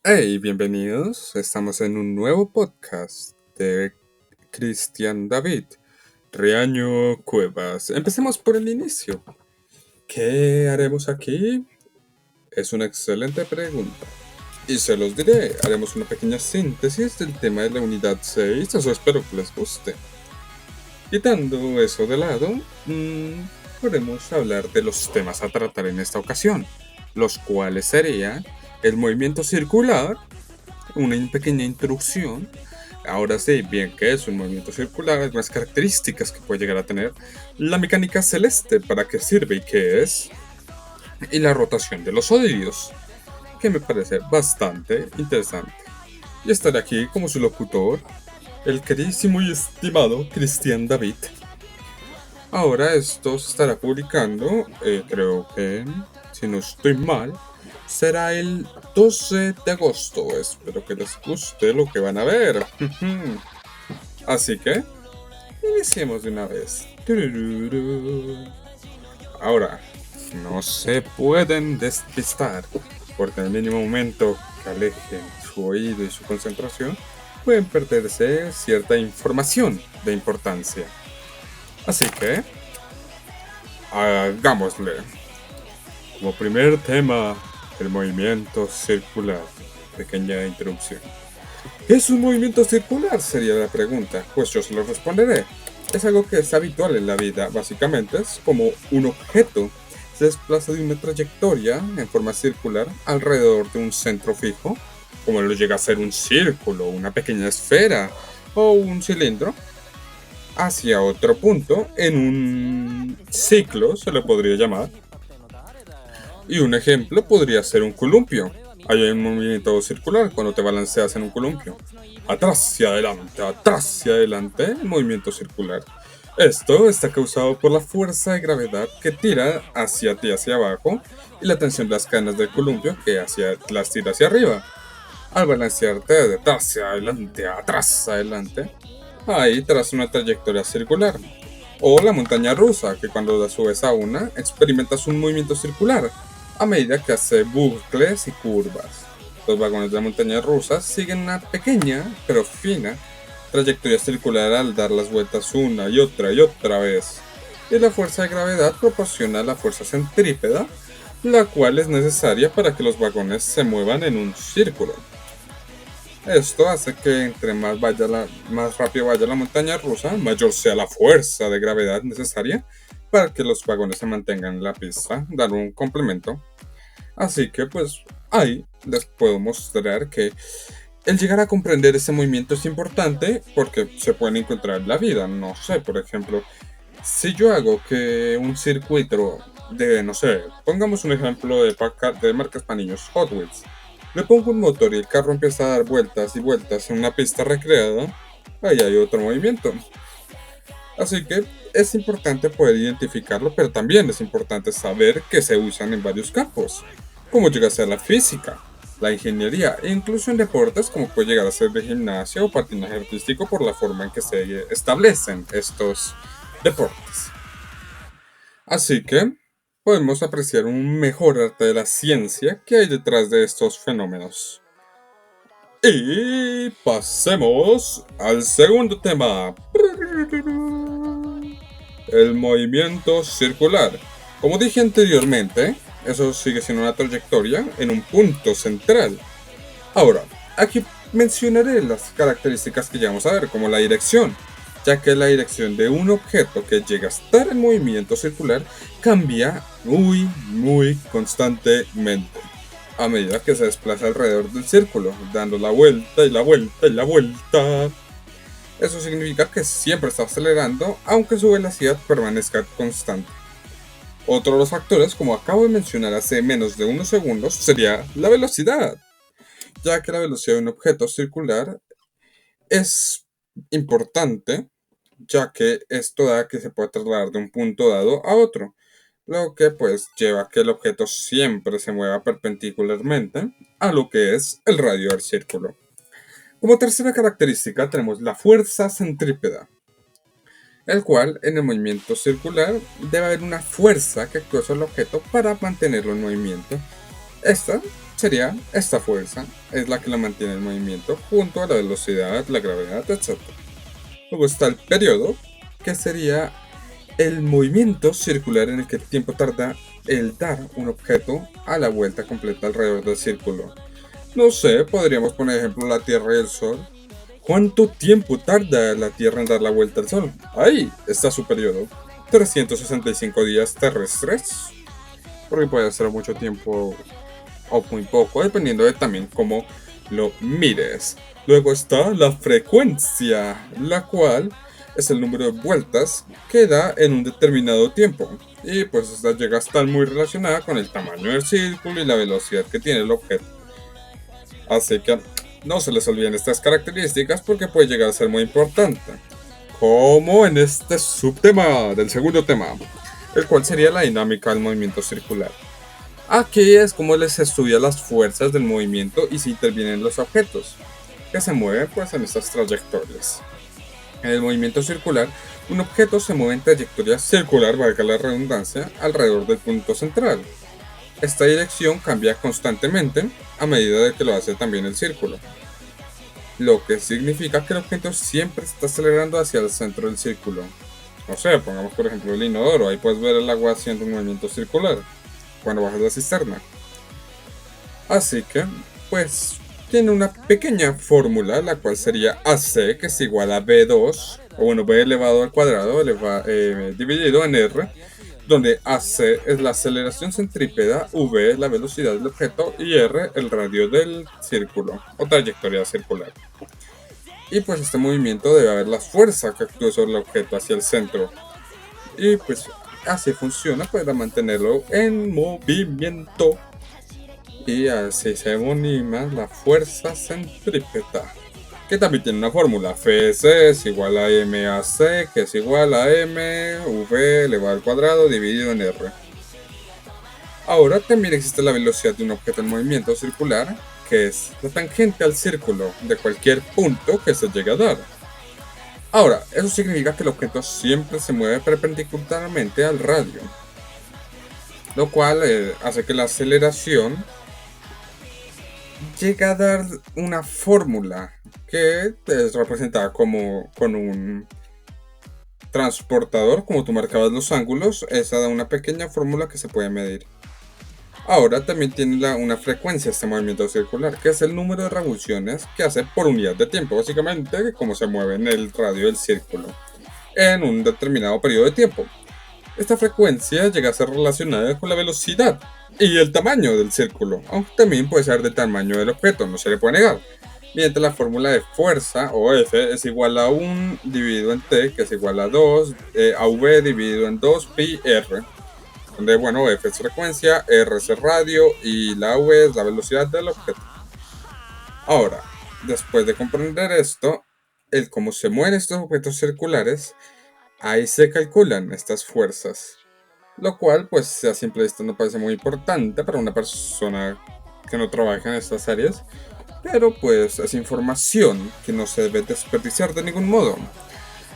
Hey, bienvenidos. Estamos en un nuevo podcast de Cristian David, Riaño Cuevas. Empecemos por el inicio. ¿Qué haremos aquí? Es una excelente pregunta. Y se los diré, haremos una pequeña síntesis del tema de la unidad 6, eso espero que les guste. Quitando eso de lado, podemos hablar de los temas a tratar en esta ocasión, los cuales serían el movimiento circular, una pequeña introducción. Ahora sí, bien, ¿qué es un movimiento circular? Algunas características que puede llegar a tener. La mecánica celeste, para qué sirve y qué es. Y la rotación de los sólidos, que me parece bastante interesante. Y estaré aquí como su locutor, el queridísimo y estimado Cristian David. Ahora esto se estará publicando, creo que, si no estoy mal, será el 12 de agosto. Espero que les guste lo que van a ver. Así que, iniciemos de una vez. Ahora, no se pueden despistar, porque en el mínimo momento que alejen su oído y su concentración, pueden perderse cierta información de importancia. Así que, hagámosle. Como primer tema, el movimiento circular. Pequeña introducción. ¿Qué es un movimiento circular? Sería la pregunta. Pues yo se lo responderé. Es algo que es habitual en la vida. Básicamente es como un objeto se desplaza de una trayectoria en forma circular alrededor de un centro fijo, como lo llega a ser un círculo, una pequeña esfera o un cilindro, hacia otro punto en un ciclo, se le podría llamar. Y un ejemplo podría ser un columpio. Hay un movimiento circular cuando te balanceas en un columpio. Atrás y adelante, el movimiento circular. Esto está causado por la fuerza de gravedad que tira hacia ti hacia abajo y la tensión de las cadenas del columpio que las tira hacia arriba. Al balancearte de atrás adelante, ahí tras una trayectoria circular. O la montaña rusa, que cuando la subes a una, experimentas un movimiento circular a medida que hace bucles y curvas. Los vagones de la montaña rusa siguen una pequeña, pero fina, trayectoria circular al dar las vueltas una y otra vez. Y la fuerza de gravedad proporciona la fuerza centrípeta, la cual es necesaria para que los vagones se muevan en un círculo. Esto hace que entre más rápido vaya la montaña rusa, mayor sea la fuerza de gravedad necesaria para que los vagones se mantengan en la pista, dar un complemento. Así que pues ahí les puedo mostrar que el llegar a comprender ese movimiento es importante porque se pueden encontrar en la vida. No sé, por ejemplo, si yo hago que un circuito de, no sé, pongamos un ejemplo de marcas para niños, Hot Wheels. Le pongo un motor y el carro empieza a dar vueltas y vueltas en una pista recreada, ahí hay otro movimiento. Así que es importante poder identificarlo, pero también es importante saber que se usan en varios campos, como llega a ser la física, la ingeniería e incluso en deportes como puede llegar a ser de gimnasia o patinaje artístico por la forma en que se establecen estos deportes. Así que podemos apreciar un mejor arte de la ciencia que hay detrás de estos fenómenos. Y pasemos al segundo tema. El movimiento circular. Como dije anteriormente, eso sigue siendo una trayectoria en un punto central. Ahora, aquí mencionaré las características que ya vamos a ver, como la dirección, ya que la dirección de un objeto que llega a estar en movimiento circular cambia muy constantemente a medida que se desplaza alrededor del círculo, dando la vuelta y la vuelta y la vuelta. Eso significa que siempre está acelerando, aunque su velocidad permanezca constante. Otro de los factores, como acabo de mencionar hace menos de unos segundos, sería la velocidad, ya que la velocidad de un objeto circular es importante, ya que esto da que se pueda trasladar de un punto dado a otro, lo que pues lleva a que el objeto siempre se mueva perpendicularmente a lo que es el radio del círculo. Como tercera característica tenemos la fuerza centrípeta, el cual en el movimiento circular debe haber una fuerza que actúa sobre el objeto para mantenerlo en movimiento. Esta sería esta fuerza, es la que la mantiene en movimiento junto a la velocidad, la gravedad, etc. Luego está el periodo, que sería el movimiento circular en el que el tiempo tarda el dar un objeto a la vuelta completa alrededor del círculo. No sé, podríamos poner ejemplo la Tierra y el Sol. ¿Cuánto tiempo tarda la Tierra en dar la vuelta al Sol? Ahí está su periodo. 365 días terrestres. Porque puede ser mucho tiempo o muy poco, dependiendo de también cómo lo mires. Luego está la frecuencia, la cual es el número de vueltas que da en un determinado tiempo. Y pues esta llega a estar muy relacionada con el tamaño del círculo y la velocidad que tiene el objeto. Así que no se les olviden estas características porque puede llegar a ser muy importante. Como en este subtema del segundo tema, el cual sería la dinámica del movimiento circular. Aquí es como les estudia las fuerzas del movimiento y si intervienen los objetos que se mueven pues en estas trayectorias. En el movimiento circular, un objeto se mueve en trayectoria circular, valga la redundancia, alrededor del punto central. Esta dirección cambia constantemente a medida de que lo hace también el círculo, lo que significa que el objeto siempre está acelerando hacia el centro del círculo. O sea, pongamos por ejemplo el inodoro, ahí puedes ver el agua haciendo un movimiento circular cuando bajas la cisterna. Así que, pues, tiene una pequeña fórmula, la cual sería AC, que es igual a B2, o bueno, B elevado al cuadrado dividido en R, donde AC es la aceleración centrípeta, V la velocidad del objeto y R el radio del círculo o trayectoria circular. Y pues este movimiento debe haber la fuerza que actúe sobre el objeto hacia el centro. Y pues así funciona para mantenerlo en movimiento. Y así se denomina la fuerza centrípeta, que también tiene una fórmula. Fc es igual a MAC, que es igual a mv elevado al cuadrado dividido en r. Ahora también existe la velocidad de un objeto en movimiento circular, que es la tangente al círculo de cualquier punto que se llegue a dar. Ahora, eso significa que el objeto siempre se mueve perpendicularmente al radio, lo cual hace que la aceleración llega a dar una fórmula que es representada como con un transportador, como tú marcabas los ángulos. Esa da una pequeña fórmula que se puede medir. Ahora también tiene una frecuencia este movimiento circular, que es el número de revoluciones que hace por unidad de tiempo, básicamente como se mueve en el radio del círculo en un determinado periodo de tiempo. Esta frecuencia llega a ser relacionada con la velocidad y el tamaño del círculo, aunque también puede ser del tamaño del objeto, no se le puede negar. Mediante la fórmula de fuerza, o F, es igual a 1 dividido en T, que es igual a 2, a V dividido en 2 pi R, donde, bueno, F es frecuencia, R es el radio y la V es la velocidad del objeto. Ahora, después de comprender esto, el cómo se mueven estos objetos circulares, ahí se calculan estas fuerzas, lo cual pues a simple vista no parece muy importante para una persona que no trabaja en estas áreas, pero pues es información que no se debe desperdiciar de ningún modo.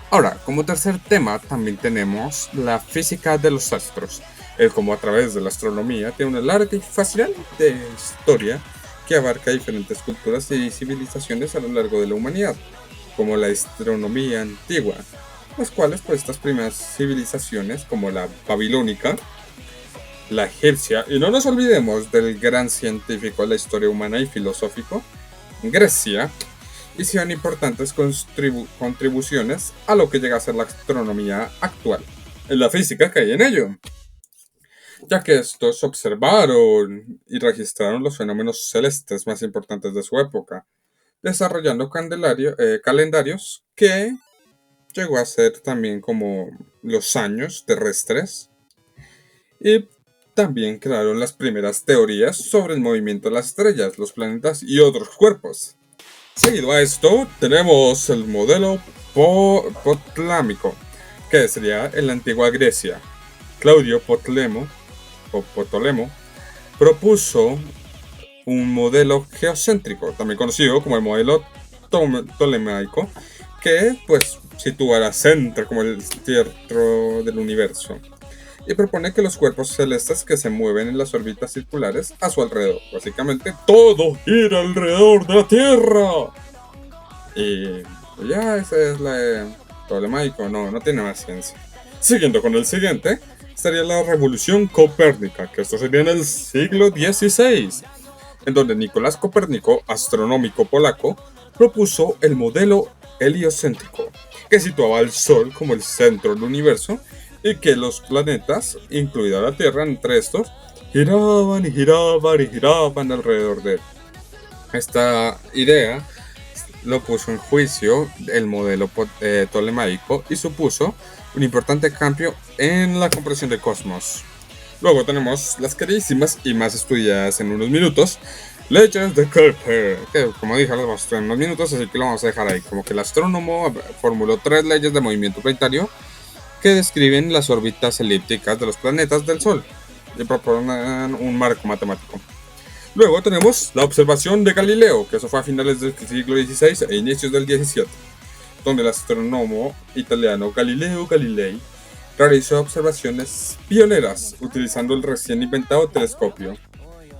Ahora, como tercer tema también tenemos la física de los astros, el cómo a través de la astronomía tiene una larga y fascinante historia que abarca diferentes culturas y civilizaciones a lo largo de la humanidad, como la astronomía antigua, las cuales pues estas primeras civilizaciones como la babilónica, la egipcia, y no nos olvidemos del gran científico de la historia humana y filosófico, Grecia, hicieron importantes contribuciones a lo que llega a ser la astronomía actual, en la física que hay en ello, ya que estos observaron y registraron los fenómenos celestes más importantes de su época, desarrollando calendarios que llegó a ser también como los años terrestres, y también crearon las primeras teorías sobre el movimiento de las estrellas, los planetas y otros cuerpos. Seguido a esto tenemos el modelo ptolemaico, que sería en la antigua Grecia. Claudio Ptolemo propuso un modelo geocéntrico, también conocido como el modelo ptolemaico, que pues sitúa al centro como el centro del universo. y propone que los cuerpos celestes que se mueven en las órbitas circulares a su alrededor. Básicamente, todo gira alrededor de la Tierra. Y ya, esa es la de Ptolemaico, no tiene más ciencia. Siguiendo con el siguiente, estaría la Revolución Copérnica, que esto sería en el siglo XVI, en donde Nicolás Copérnico, astronómico polaco, propuso el modelo heliocéntrico, que situaba al Sol como el centro del universo y que los planetas, incluida la Tierra entre estos, giraban y giraban y giraban alrededor de él. Esta idea lo puso en juicio el modelo tolemaico y supuso un importante cambio en la comprensión del cosmos. Luego tenemos las queridísimas y más estudiadas en unos minutos, leyes de Kepler, que como dije las vamos a estudiar en unos minutos, así que lo vamos a dejar ahí. Como que el astrónomo formuló 3 leyes de movimiento planetario que describen las órbitas elípticas de los planetas del Sol y proponen un marco matemático. Luego tenemos la observación de Galileo, que eso fue a finales del siglo XVI e inicios del XVII, donde el astrónomo italiano Galileo Galilei realizó observaciones pioneras utilizando el recién inventado telescopio,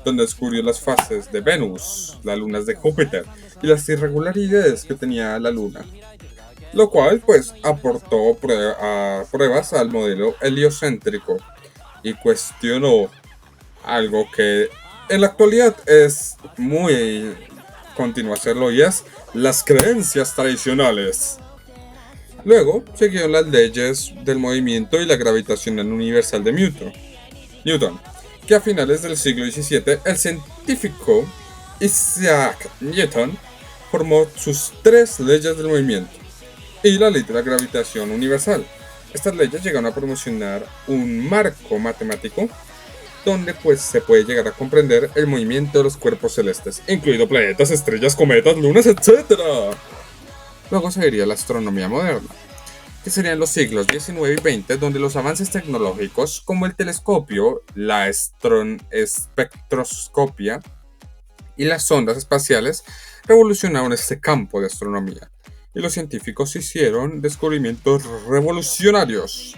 donde descubrió las fases de Venus, las lunas de Júpiter y las irregularidades que tenía la luna, lo cual pues aportó pruebas al modelo heliocéntrico y cuestionó algo que en la actualidad es muy continuo hacerlo, y es las creencias tradicionales. Luego siguieron las leyes del movimiento y la gravitación universal de Newton, que a finales del siglo XVII el científico Isaac Newton formó sus 3 leyes del movimiento y la ley de la gravitación universal. Estas leyes llegaron a promocionar un marco matemático donde pues se puede llegar a comprender el movimiento de los cuerpos celestes, incluido planetas, estrellas, cometas, lunas, etc. Luego seguiría la astronomía moderna, que serían los siglos XIX y XX, donde los avances tecnológicos como el telescopio, la espectroscopia y las ondas espaciales revolucionaron este campo de astronomía, y los científicos hicieron descubrimientos revolucionarios,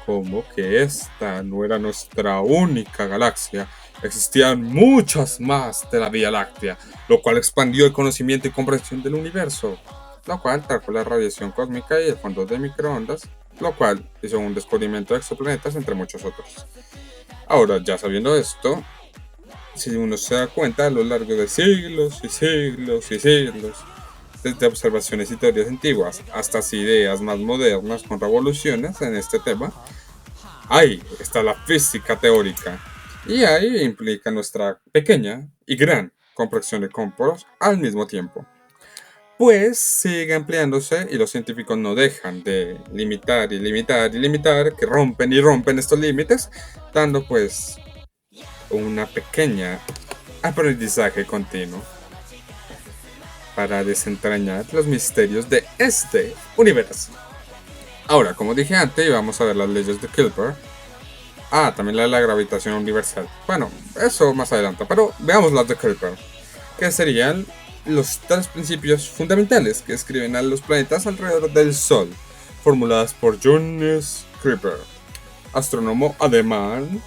como que esta no era nuestra única galaxia, existían muchas más de la Vía Láctea, lo cual expandió el conocimiento y comprensión del universo, lo cual trajo la radiación cósmica y el fondo de microondas, lo cual hizo un descubrimiento de exoplanetas entre muchos otros. Ahora, ya sabiendo esto, si uno se da cuenta, a lo largo de siglos y siglos y siglos, desde observaciones y teorías antiguas hasta ideas más modernas con revoluciones en este tema, ahí está la física teórica, y ahí implica nuestra pequeña y gran comprensión de campos al mismo tiempo. Pues sigue ampliándose y los científicos no dejan de limitar y limitar y limitar, que rompen y rompen estos límites, dando pues una pequeña aprendizaje continuo para desentrañar los misterios de este universo. Ahora, como dije antes, vamos a ver las leyes de Kepler. También la de la gravitación universal. Bueno, eso más adelante, pero veamos las de Kepler, que serían los 3 principios fundamentales que describen a los planetas alrededor del Sol, formuladas por Johannes Kepler, astrónomo alemán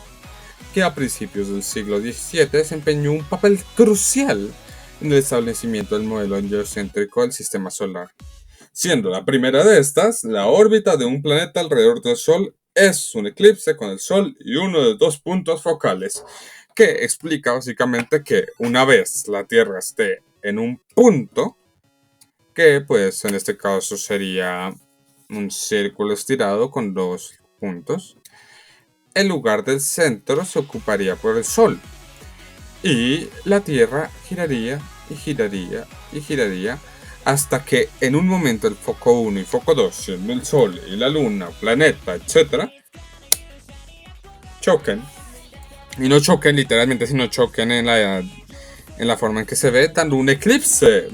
que a principios del siglo XVII desempeñó un papel crucial en el establecimiento del modelo heliocéntrico del sistema solar. Siendo la primera de estas, la órbita de un planeta alrededor del Sol es un eclipse con el Sol y uno de 2 puntos focales, que explica básicamente que una vez la Tierra esté en un punto, que pues en este caso sería un círculo estirado con 2 puntos, el lugar del centro se ocuparía por el Sol, y la Tierra giraría y giraría y giraría hasta que en un momento el foco 1 y foco 2, siendo el Sol y la Luna, planeta, etc., choquen. Y no choquen literalmente, sino choquen en la forma en que se ve, dando un eclipse.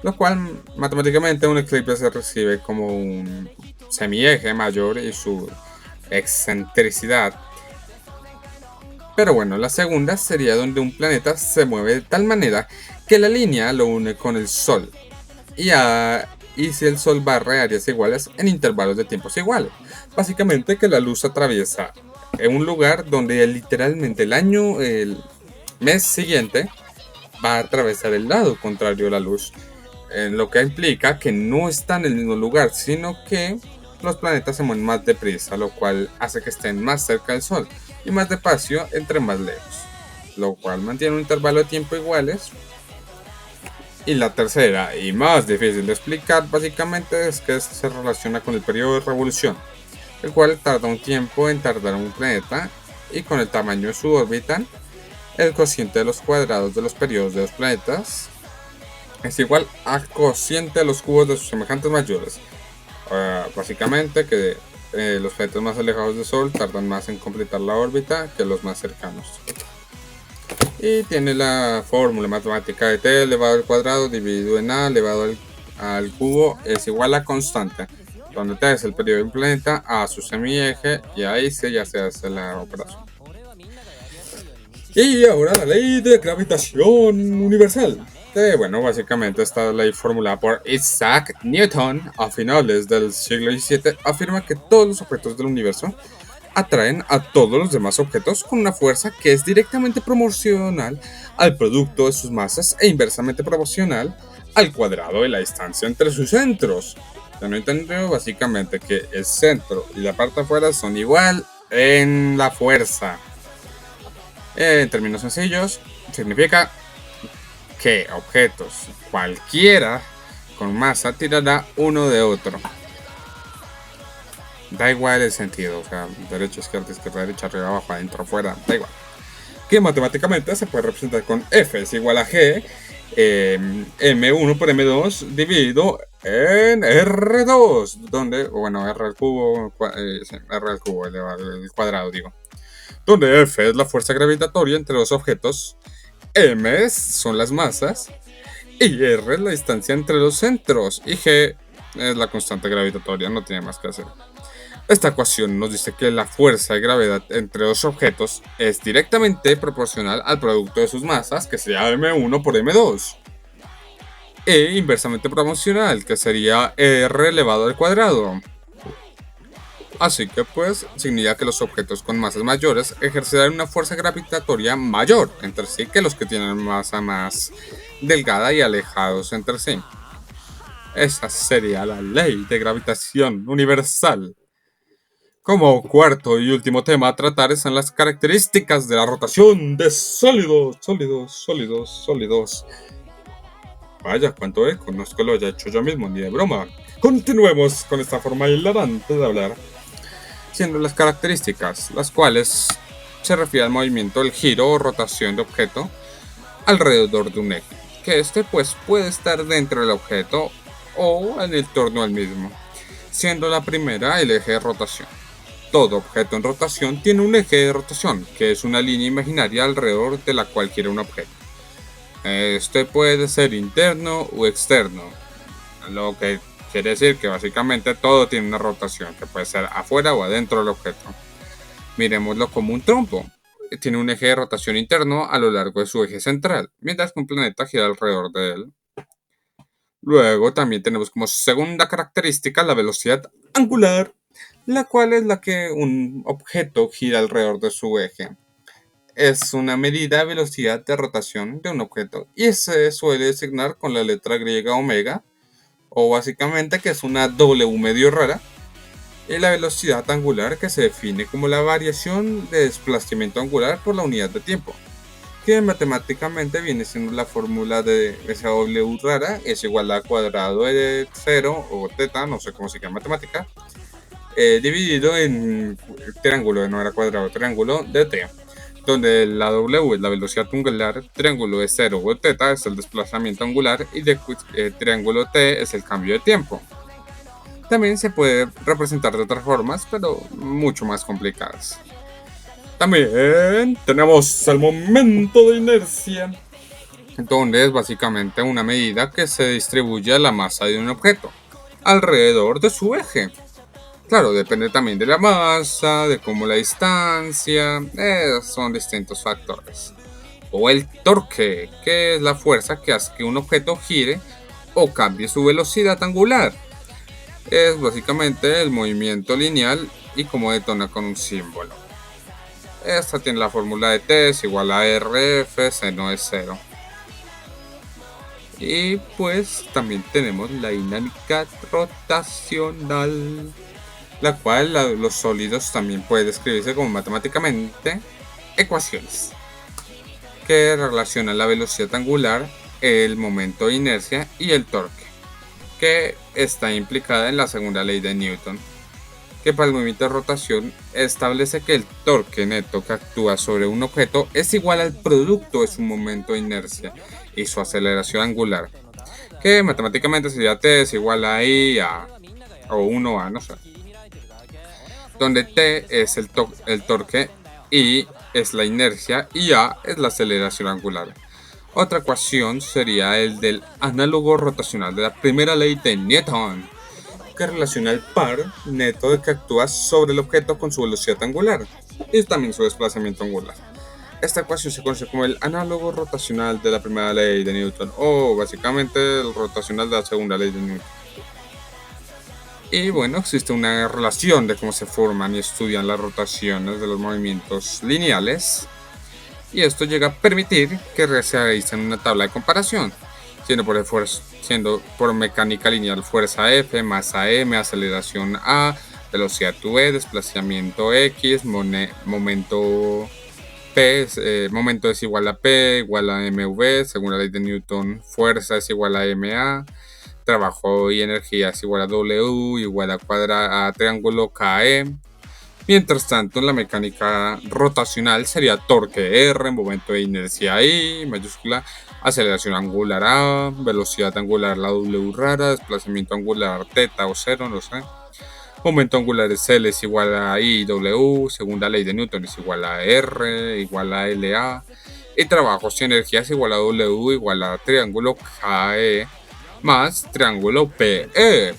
Lo cual, matemáticamente, un eclipse se recibe como un semieje mayor y su excentricidad. Pero bueno, la segunda sería donde un planeta se mueve de tal manera que la línea lo une con el Sol. Y y si el Sol barre áreas iguales en intervalos de tiempos iguales. Básicamente que la luz atraviesa en un lugar donde literalmente el mes siguiente va a atravesar el lado contrario de la luz, lo que implica que no están en el mismo lugar, sino que los planetas se mueven más deprisa, lo cual hace que estén más cerca del Sol y más despacio entre más lejos, lo cual mantiene un intervalo de tiempo iguales. Y la tercera y más difícil de explicar básicamente es que se relaciona con el periodo de revolución, el cual tarda un tiempo en tardar un planeta, y con el tamaño de su órbita, el cociente de los cuadrados de los periodos de los planetas es igual al cociente de los cubos de sus semejantes mayores. Básicamente que los planetas más alejados del Sol tardan más en completar la órbita que los más cercanos. Y tiene la fórmula matemática de t elevado al cuadrado dividido en a elevado al cubo es igual a constante, donde t es el periodo del planeta, a su semieje, y ahí sí ya se hace la operación. Y ahora la ley de gravitación universal. Bueno, básicamente esta ley formulada por Isaac Newton a finales del siglo XVII afirma que todos los objetos del universo atraen a todos los demás objetos con una fuerza que es directamente proporcional al producto de sus masas e inversamente proporcional al cuadrado de la distancia entre sus centros. Ya no entendió básicamente que el centro y la parte de afuera son igual en la fuerza. En términos sencillos, significa que objetos cualquiera con masa tirará uno de otro. Da igual el sentido, o sea, derecha, izquierda, derecha, arriba, abajo, adentro, afuera, da igual. Que matemáticamente se puede representar con F es igual a G, M1 por M2 dividido en R2, donde, bueno, R al cubo, R al cubo, el cuadrado, digo. Donde F es la fuerza gravitatoria entre los objetos, M son las masas, y R es la distancia entre los centros, y G es la constante gravitatoria, no tiene más que hacer. Esta ecuación nos dice que la fuerza de gravedad entre dos objetos es directamente proporcional al producto de sus masas, que sería M1 por M2, e inversamente proporcional, que sería R elevado al cuadrado. Así que pues significa que los objetos con masas mayores ejercerán una fuerza gravitatoria mayor entre sí que los que tienen masa más delgada y alejados entre sí. Esa sería la ley de gravitación universal. Como cuarto y último tema a tratar están las características de la rotación de sólidos. Vaya, cuánto eco, no es que lo haya hecho yo mismo, ni de broma. Continuemos con esta forma hilarante de hablar, siendo las características, las cuales se refiere al movimiento del giro o rotación de objeto alrededor de un eje, que este pues puede estar dentro del objeto o en el torno al mismo, siendo la primera el eje de rotación. Todo objeto en rotación tiene un eje de rotación, que es una línea imaginaria alrededor de la cual gira un objeto. Este puede ser interno o externo, lo que quiere decir que básicamente todo tiene una rotación, que puede ser afuera o adentro del objeto. Miremoslo como un trompo. Tiene un eje de rotación interno a lo largo de su eje central, mientras que un planeta gira alrededor de él. Luego también tenemos como segunda característica la velocidad angular, la cual es la que un objeto gira alrededor de su eje. Es una medida de velocidad de rotación de un objeto y se suele designar con la letra griega omega, o básicamente que es una W medio rara, y la velocidad angular, que se define como la variación de desplazamiento angular por la unidad de tiempo, que matemáticamente viene siendo la fórmula de esa W rara es igual a cuadrado de 0 o teta, no sé cómo se llama en matemática, dividido en triángulo, no era cuadrado, triángulo de t, donde la W es la velocidad angular, triángulo de 0 o teta es el desplazamiento angular y de triángulo t es el cambio de tiempo. También se puede representar de otras formas, pero mucho más complicadas. También tenemos el momento de inercia, donde es básicamente una medida que se distribuye la masa de un objeto alrededor de su eje. Claro, depende también de la masa, de cómo la distancia, son distintos factores. O el torque, que es la fuerza que hace que un objeto gire o cambie su velocidad angular. Es básicamente el movimiento lineal y cómo detona con un símbolo. Esta tiene la fórmula de T es igual a RF, seno de 0. Y pues también tenemos la dinámica rotacional, la cual los sólidos también puede describirse como matemáticamente ecuaciones que relacionan la velocidad angular, el momento de inercia y el torque, que está implicada en la segunda ley de Newton, que para el movimiento de rotación establece que el torque neto que actúa sobre un objeto es igual al producto de su momento de inercia y su aceleración angular, que matemáticamente sería T es igual a I a o 1A, no sé, donde T es el torque, I es la inercia y A es la aceleración angular. Otra ecuación sería el del análogo rotacional de la primera ley de Newton, que relaciona el par neto de que actúa sobre el objeto con su velocidad angular y también su desplazamiento angular. Esta ecuación se conoce como el análogo rotacional de la primera ley de Newton, o básicamente el rotacional de la segunda ley de Newton. Y bueno, existe una relación de cómo se forman y estudian las rotaciones de los movimientos lineales, y esto llega a permitir que se realicen una tabla de comparación, siendo por mecánica lineal fuerza F, masa M, aceleración A, velocidad V, desplazamiento X, momento P, momento es igual a P, igual a mv, según la ley de Newton, fuerza es igual a ma, trabajo y energía es igual a W, igual a triángulo KE. Mientras tanto, en la mecánica rotacional sería torque R, momento de inercia I, mayúscula, aceleración angular A, velocidad angular la W rara, desplazamiento angular θ o 0, no sé. Momento angular es L es igual a I W, segunda ley de Newton es igual a R, igual a LA. Y trabajos y energía es igual a W, igual a triángulo KE más triángulo PE.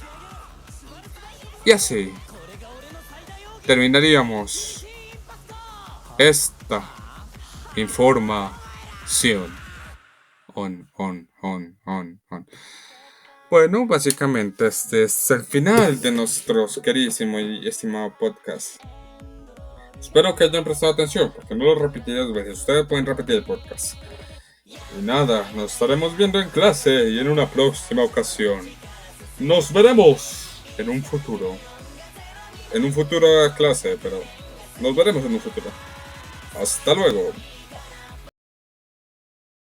Y así terminaríamos esta información. Bueno, básicamente este es el final de nuestro queridísimo y estimado podcast. Espero que hayan prestado atención, porque no lo repetí 2 veces. Ustedes pueden repetir el podcast. Y nada, nos estaremos viendo en clase y en una próxima ocasión. Nos veremos en un futuro. En un futuro de clase, pero nos veremos en un futuro. Hasta luego.